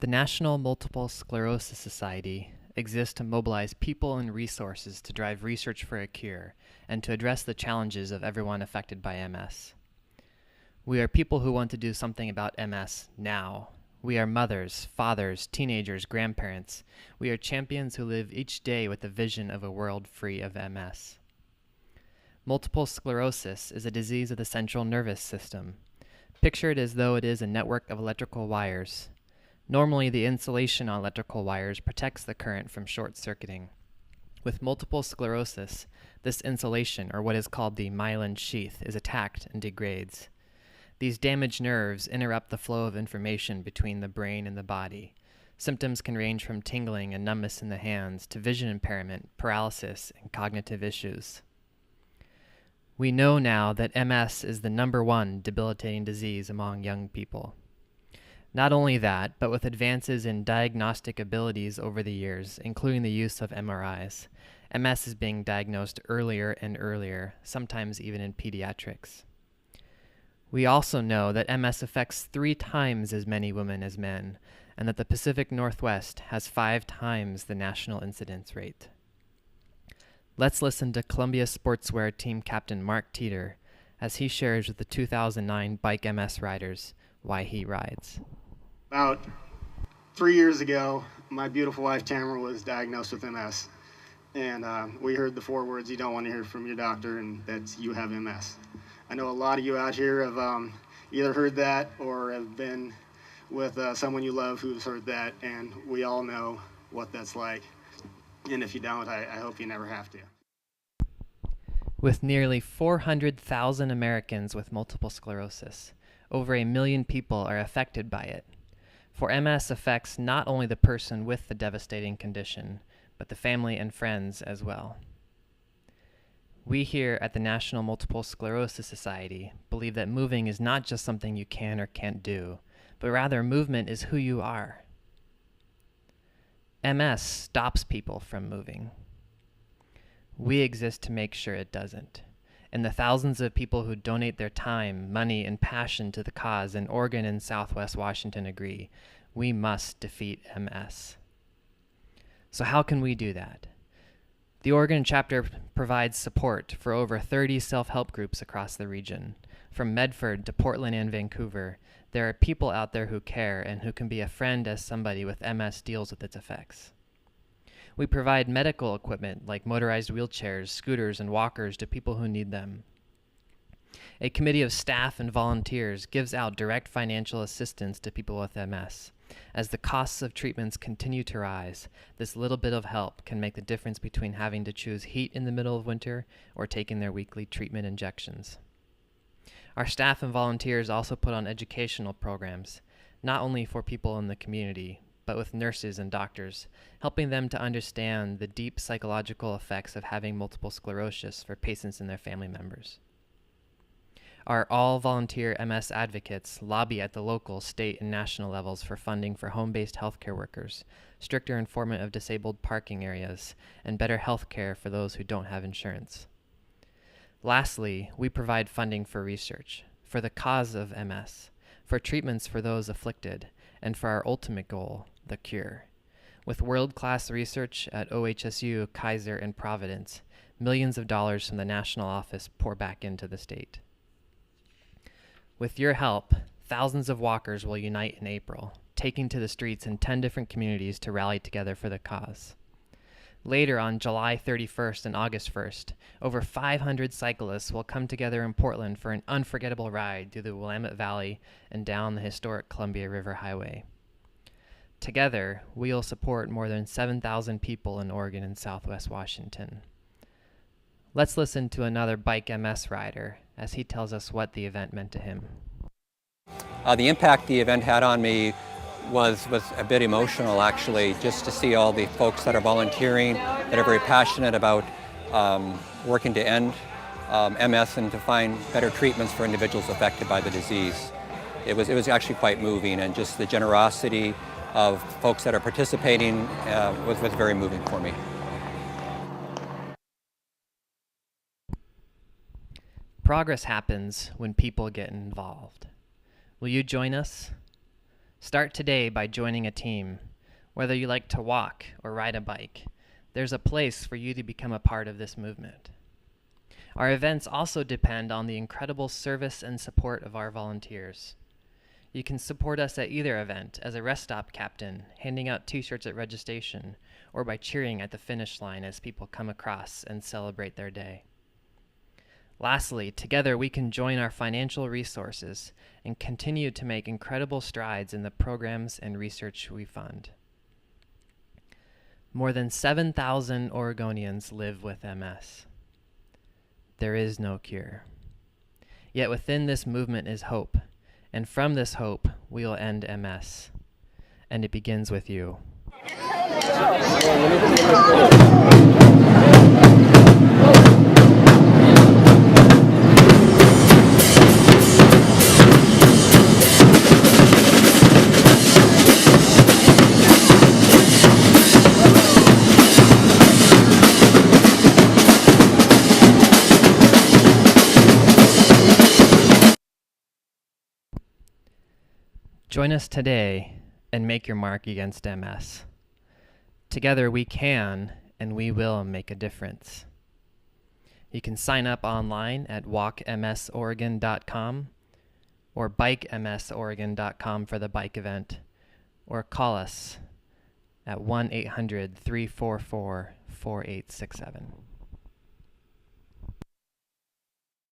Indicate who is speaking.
Speaker 1: The National Multiple Sclerosis Society exists to mobilize people and resources to drive research for a cure and to address the challenges of everyone affected by MS. We are people who want to do something about MS now. We are mothers, fathers, teenagers, grandparents. We are champions who live each day with the vision of a world free of MS. Multiple sclerosis is a disease of the central nervous system. Picture it as though it is a network of electrical wires. Normally, the insulation on electrical wires protects the current from short-circuiting. With multiple sclerosis, this insulation, or what is called the myelin sheath, is attacked and degrades. These damaged nerves interrupt the flow of information between the brain and the body. Symptoms can range from tingling and numbness in the hands to vision impairment, paralysis, and cognitive issues. We know now that MS is the #1 debilitating disease among young people. Not only that, but with advances in diagnostic abilities over the years, including the use of MRIs, MS is being diagnosed earlier and earlier, sometimes even in pediatrics. We also know that MS affects 3 times as many women as men, and that the Pacific Northwest has 5 times the national incidence rate. Let's listen to Columbia Sportswear team captain Mark Teeter as he shares with the 2009 Bike MS riders why he rides.
Speaker 2: About 3 years ago, my beautiful wife Tamara was diagnosed with MS, and we heard the 4 words you don't want to hear from your doctor, and that's you have MS. I know a lot of you out here have either heard that or have been with someone you love who's heard that, and we all know what that's like. And if you don't, I hope you never have to.
Speaker 1: With nearly 400,000 Americans with multiple sclerosis, over 1 million people are affected by it. For MS affects not only the person with the devastating condition, but the family and friends as well. We here at the National Multiple Sclerosis Society believe that moving is not just something you can or can't do, but rather movement is who you are. MS stops people from moving. We exist to make sure it doesn't. And the thousands of people who donate their time, money, and passion to the cause in Oregon and Southwest Washington agree, we must defeat MS. So how can we do that? The Oregon chapter provides support for over 30 self-help groups across the region. From Medford to Portland and Vancouver, there are people out there who care and who can be a friend as somebody with MS deals with its effects. We provide medical equipment like motorized wheelchairs, scooters, and walkers to people who need them. A committee of staff and volunteers gives out direct financial assistance to people with MS. As the costs of treatments continue to rise, this little bit of help can make the difference between having to choose heat in the middle of winter or taking their weekly treatment injections. Our staff and volunteers also put on educational programs, not only for people in the community, but with nurses and doctors, helping them to understand the deep psychological effects of having multiple sclerosis for patients and their family members. Our all-volunteer MS advocates lobby at the local, state, and national levels for funding for home-based healthcare workers, stricter enforcement of disabled parking areas, and better health care for those who don't have insurance. Lastly, we provide funding for research, for the cause of MS, for treatments for those afflicted, and for our ultimate goal, the cure. With world-class research at OHSU, Kaiser, and Providence, millions of dollars from the national office pour back into the state. With your help, thousands of walkers will unite in April, taking to the streets in 10 different communities to rally together for the cause. Later, on July 31st and August 1st, over 500 cyclists will come together in Portland for an unforgettable ride through the Willamette Valley and down the historic Columbia River Highway. Together, we'll support more than 7,000 people in Oregon and Southwest Washington. Let's listen to another Bike MS rider as he tells us what the event meant to him.
Speaker 3: The impact the event had on me was a bit emotional, actually, just to see all the folks that are volunteering, that are very passionate about working to end MS and to find better treatments for individuals affected by the disease. It was actually quite moving, and just the generosity of folks that are participating was very moving for me.
Speaker 1: Progress happens when people get involved. Will you join us? Start today by joining a team. Whether you like to walk or ride a bike, there's a place for you to become a part of this movement. Our events also depend on the incredible service and support of our volunteers. You can support us at either event as a rest stop captain, handing out t-shirts at registration, or by cheering at the finish line as people come across and celebrate their day. Lastly, together we can join our financial resources and continue to make incredible strides in the programs and research we fund. More than 7,000 Oregonians live with MS. There is no cure. Yet within this movement is hope, and from this hope we will end MS. And it begins with you. Join us today and make your mark against MS. Together we can and we will make a difference. You can sign up online at walkmsoregon.com or bikemsoregon.com for the bike event, or call us at 1-800-344-4867.